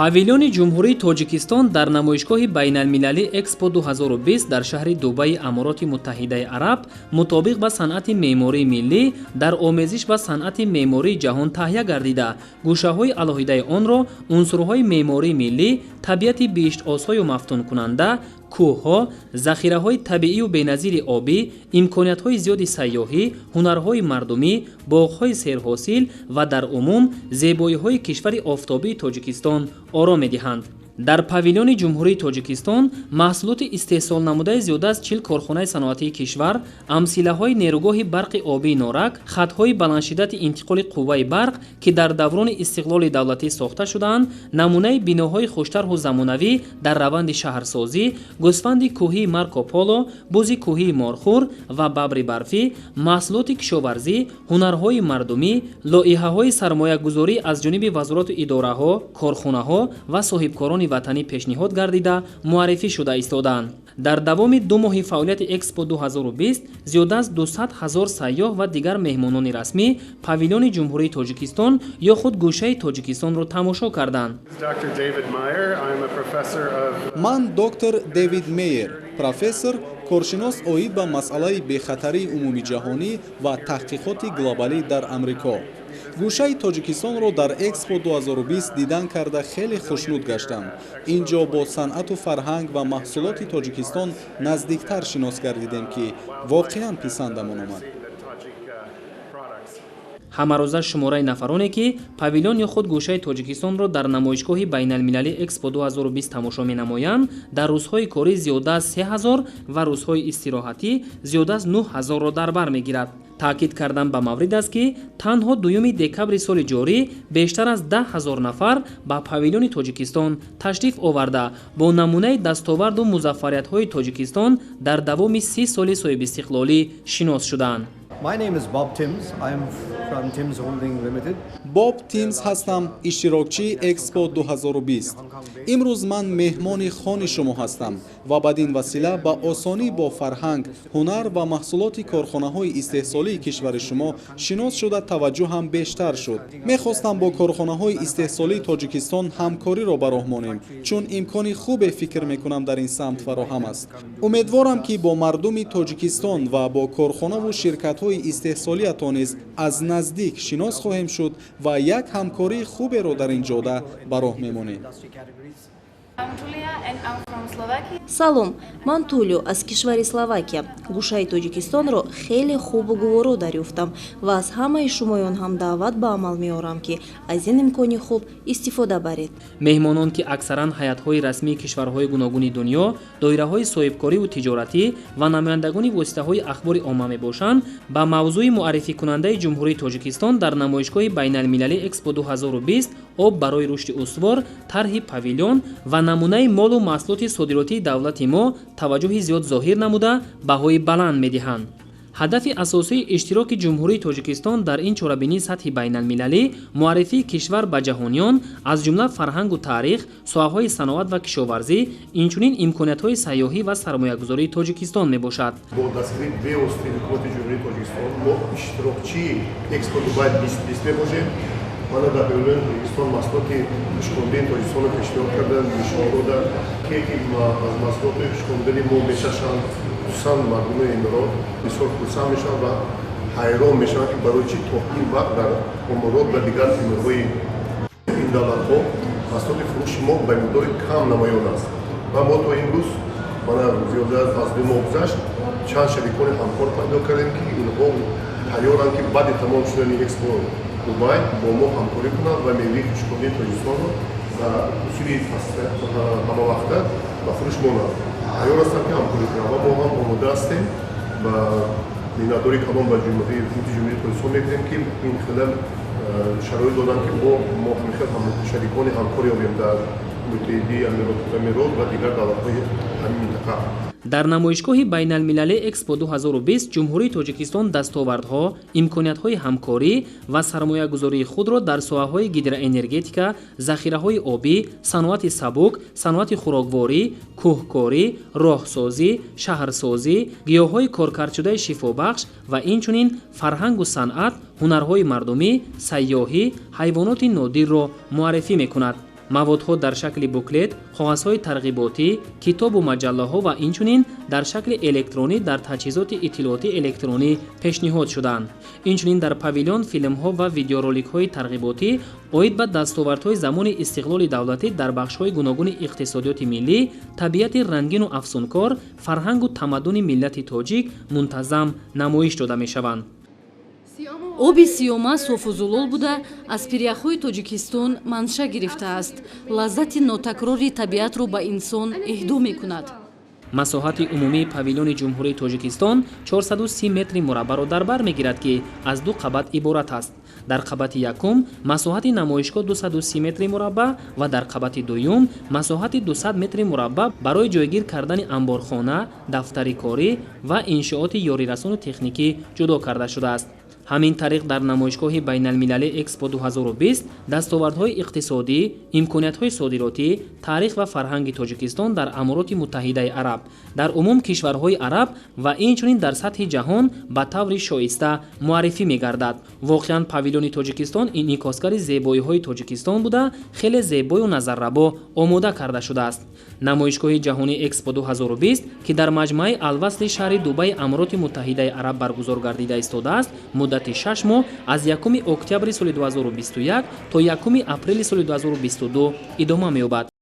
павильони ҷумҳурии тоҷикистон дар намоишгоҳи байналмилалӣ Экспо 2020 дар шаҳри Дубаи Амороти Муттаҳидаи Араб мутобиқ ба санъати меъмории миллӣ дар омезиш ба санъати меъмории ҷаҳон таҳия гардида, гӯшаҳои алоҳидаи онро унсурҳои меъмории миллӣ, табиати биштосҳою мафтункунанда, кӯҳҳо, захираҳои табиию беназири обӣ, имкониятҳои зиёди сайёҳӣ, ҳунарҳои мардумӣ, боғҳои серҳосил ва дар умум зебоиҳои кишвари офтобии Тоҷикистон оро медиҳанд. дар павильони ҷумҳурии Тоҷикистон маҳсулоти истеҳсолнамудаи зиёда аз 40 корхонаи саноатии кишвар, амсилаҳои нерӯгоҳи барқи обии норак, хатҳои баландшиддати интиқоли қувваи барқ, ки дар даврони истиқлоли давлатӣ сохта шудаанд, намунаи биноҳои хуштарҳу замонавӣ дар раванди шаҳрсозӣ, гӯсфанди кӯҳии Марко Поло, бузи кӯҳии Морхур ва бабри барфӣ, маҳсулоти кишоварзӣ, ҳунарҳои мардумӣ, лоиҳаҳои сармоягузорӣ аз ҷониби вазорату идораҳо, корхонаҳо ва соҳибкорони ватанӣ пешниҳод гардида муаррифӣ шуда истоданд. дар давоми 2 моҳи фаъолияти Экспо 2020 зиёда аз 200 000 сайёҳ ва дигар меҳмонони расмӣ павильони ҷумҳурии Тоҷикистон ё худ гӯшаи Тоҷикистонро тамошо карданд. ман доктор Дэвид Мейер, профессор, коршинос оид ба масъалаи бехатарии умумиҷаҳонӣ ва таҳқиқоти глобалӣ дар Амрико. гӯшаи Тоҷикистонро дар Экспо 2020 дидан карда хеле хушнуд гаштам. ин ҷо бо санъату фарҳанг ва маҳсулоти Тоҷикистон наздиктар шинос гардидем, ки воқеан писандамон омад. ҳамарӯза шумораи нафароне ки павильон ё худ гӯшаи Тоҷикистонро дар намоишгоҳи байналмилалӣ Экспо 2020 тамошо менамоянд, дар рӯзҳои корӣ зиёда аз 3000 ва рӯзҳои истироҳатӣ зиёда аз 9000-ро дар бар мегирад. таъкид кардан ба маврид аст, ки танҳо 2 декабри соли ҷорӣ бештар аз 10 000 нафар ба павильони Тоҷикистон ташриф оварда бо намунаи дастоварду музаффариятҳои Тоҷикистон дар давоми 30 соли соҳибистиқлолӣ шинос шуданд. My name is Bob Timms. I am from Timms Holding Limited. Боб Тимс ҳастам, иштирокчии Экспо 2020. имрӯз ман меҳмони хони шумо ҳастам ва бадин васила ба осонӣ бо фарҳанг, ҳунар ва маҳсулоти корхонаҳои истеҳсолии кишвари шумо шинос шуда таваҷҷӯҳам бештар шуд. мехостам бо корхонаҳои истеҳсолии Тоҷикистон ҳамкориро ба роҳ монем, чун имкони хубе фикр мекунам дар ин самт фароҳам аст. умедворам, ки бо мардуми Тоҷикистон ва бо корхонаву ширкатҳои истеҳсолиятон низ аз наздик шинос хоҳем шуд ва як ҳамкории хуберо дар ин ҷода ба роҳ мемонем. салом, ман Тулио аз кишвари Словакия. гӯшаи Тоҷикистонро хеле хубу гуворо дарёфтам ва аз ҳамаи шумоён ҳам даъват ба амал меорам, ки аз ин имкони хуб истифода баред. меҳмонон, ки аксаран ҳаятҳои расмии кишварҳои гуногуни дунё, доираҳои соҳибкориву тиҷоратӣ ва намояндагони воситаҳои ахбори омма мебошанд, ба мавзӯи муаррификунандаи ҷумҳурии Тоҷикистон дар намоишгоҳи байналмилалӣ Экспо 2020 об барои рушди устувор, тарҳи павильон ва намунаи молу маҳсулоти содиротии давлати мо таваҷҷӯҳи зиёд зоҳир намуда баҳои баланд медиҳанд. ҳадафи асосии иштироки ҷумҳурии Тоҷикистон дар ин чорабинии сатҳи байналмилалӣ муаррифии кишвар ба ҷаҳониён, аз ҷумла фарҳангу таърих, соҳаҳои саноат ва кишоварзӣ, инчунин имкониятҳои сайёҳӣ ва сармоягузории Тоҷикистон мебошад. бо дастгирии беостии ҳукумати ҷумҳурии Тоҷикистон мо иштирокчии Экспо 2020 мебошем. Мана дар павильони Тоҷикистон маҳсулоти пӯшкондани Тоҷикистонро пешниҳод карда, нишон дода, ки аз маҳсулоти пӯшкондани мо мешашанд, хусусан мардуми Эмирот бисёр хурсанд мешаванд ва ҳайрон мешаванд, ки барои чӣ то ин вақт дар Оморот ва дигар тимурҳои ин давлатҳо маҳсулоти фурӯши мо ба миқдори кам намоён аст. ва мо то имрӯз мана зиёда аз 2 моҳ гузашт чанд шарикони ҳамкор пайдо кардем, ки инҳо тайёранд, ки баъди тамом шудани Экспо Дубай бо мо ҳамкорӣ кунанд ва мевии пӯшкондани Тоҷикистонро ба усули ҳамавақта ба фурӯш монанд. тайёр ҳастам, ки ҳамкорӣ кунам ва мо ҳам омода ҳастем ва миннатдори калон ба ҳукумати ҷумҳурии Тоҷикистон мекунем, ки ин хеле шароит доданд, ки мо ҳамихел шарикони ҳамкор ёбем дар муттаҳидаи Амирот ва дигар давлатҳои ҳамин минтақа. дар намоишгоҳи байналмилалӣ Экспо 2020 ҷумҳурии Тоҷикистон дастовардҳо, имкониятҳои ҳамкорӣ ва сармоягузории худро дар соҳаҳои гидроэнергетика, захираҳои обӣ, саноати сабук, саноати хӯрокворӣ, кӯҳкорӣ, роҳсозӣ, шаҳрсозӣ, гиёҳҳои коркардшудаи шифобахш ва инчунин фарҳангу санъат, ҳунарҳои мардумӣ, сайёҳӣ, ҳайвоноти нодирро муаррифӣ мекунад. маводҳо дар шакли буклет, қоғазҳои тарғиботӣ, китобу маҷаллаҳо ва инчунин дар шакли электронӣ дар таҷҳизоти иттилоотии электронӣ пешниҳод шуданд. Инчунин дар павилён филмҳо ва видеороликҳои тарғиботӣ оид ба дастовардҳои замони истиқлоли давлатӣ дар бахшҳои гуногуни иқтисодиёти миллӣ, табиати рангину афсункор, фарҳангу тамаддуни миллати тоҷик мунтазам намоиш дода мешаванд. оби сиёма софузулол буда аз пиряхҳои Тоҷикистон манша гирифтааст. Лаззати нотакрори табиатро ба инсон эҳдо мекунад. масоҳати умумии павилёни ҷумҳурии Тоҷикистон 430 метри мураббаъро дар бар мегирад, ки аз ду қабат иборат аст. дар қабати якум масоҳати намоишгоҳ 230 метри мураббаъ ва дар қабати дуюм масоҳати 200 метри мураббаъ барои ҷойгир кардани амборхона, дафтари корӣ ва иншооти ёрирасону техникӣ ҷудо карда шудааст. ҳамин тариқ дар намоишгоҳи байналмилалии Экспо 2020 дастовардҳои иқтисодӣ, имкониятҳои содиротӣ, таърих ва фарҳанги Тоҷикистон дар Амороти Муттаҳидаи Араб, дар умум кишварҳои араб ва инчунин дар сатҳи ҷаҳон ба таври шоиста муаррифӣ мегардад. Воқеан павилёни Тоҷикистон инъикосгари зебоиҳои Тоҷикистон буда, хеле зебою назаррабо омода карда шудааст. намоишгоҳи ҷаҳонии Экспо 2020, ки дар маҷмаи алвасли шаҳри Дубаи Амороти Муттаҳидаи Араб баргузор гардида истодааст, муддати 6 моҳ аз 1 октябри соли 2021 то 1 апрели соли 2022 идома меёбад.